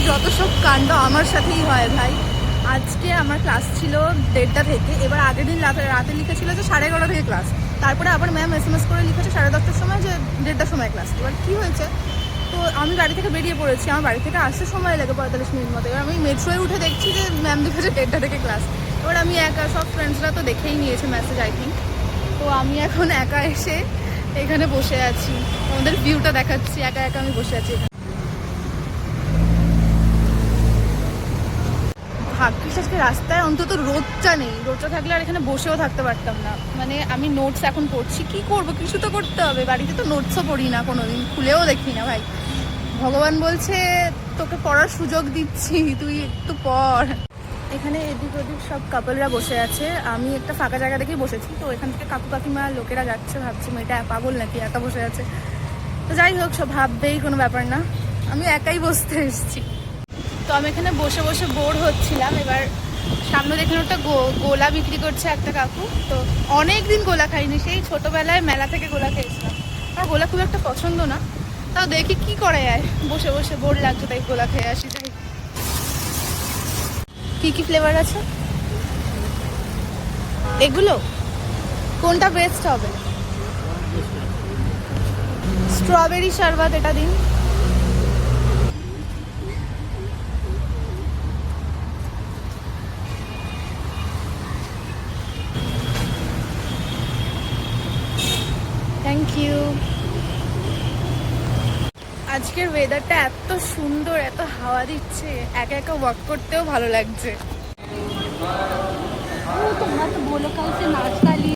যত সব কাণ্ড আমার সাথেই হয় ভাই। আজকে আমার ক্লাস ছিল 1:30টা থেকে, এবার আগের দিন রাতে লিখেছিল যে 11:30 থেকে ক্লাস, তারপরে আবার ম্যাম SMS করে লিখেছে 10:30টার সময় যে 1:30টার সময় ক্লাস। এবার কী হয়েছে, তো আমি বাড়ি থেকে বেরিয়ে পড়েছি, আমার বাড়ি থেকে আসতে সময় লাগে 45 মিনিট মতো। এবার আমি মেট্রোয় উঠে দেখছি যে ম্যাম লিখেছে 1:30টা থেকে ক্লাস। এবার আমি একা, সব ফ্রেন্ডসরা তো দেখেই নিয়েছে মেসেজ আই থিঙ্ক। তো আমি এখন একা এসে এখানে বসে আছি, আমাদের ভিউটা দেখাচ্ছি, একা একা আমি বসে আছি এখানে। ভাগ্যিস আজকে রাস্তায় অন্তত রোদটা নেই, রোদটা থাকলে আর এখানে বসেও থাকতে পারতাম না। মানে আমি নোটস এখন পড়ছি, কি করব, কিছু তো করতে হবে। বাড়িতে তো নোটসও পড়ি না কোনোদিন, খুলেও দেখি না ভাই। ভগবান বলছে তোকে পড়ার সুযোগ দিচ্ছি, তুই একটু পড়। এখানে এদিক ওদিক সব কাপলরা বসে আছে, আমি একটা ফাঁকা জায়গা দেখেই বসেছি। তো এখান থেকে কাকু কাকিমা লোকেরা যাচ্ছে, ভাবছি মেয়েটা পাগল নাকি একা বসে আছে। তো যাই হোক, সব ভাববেই, কোনো ব্যাপার না, আমি একাই বসতে এসেছি। তো আমি এখানে বসে বসে বোর হচ্ছিলাম। এবার সামনে দেখলাম একটা গোলা বিক্রি করছে একটা কাকু। তো অনেক দিন গোলা খাইনি, সেই ছোটোবেলায় মেলা থেকে গোলা খেয়েছিলাম। আমার গোলা খুব একটা পছন্দ না, তাও দেখি কি করে যায়, বসে বসে বোর লাগছে তাই গোলা খেয়ে আসি। যাই, কি কি ফ্লেভার আছে এগুলো, কোনটা বেস্ট হবে? স্ট্রবেরি শরবত এটা দিন। Thank you. আজকের ওয়েদারটা এত সুন্দর, এত হাওয়া দিচ্ছে, একা একা ওয়াক করতেও ভালো লাগছে। তোমরা তো বলো কাল সে নাচ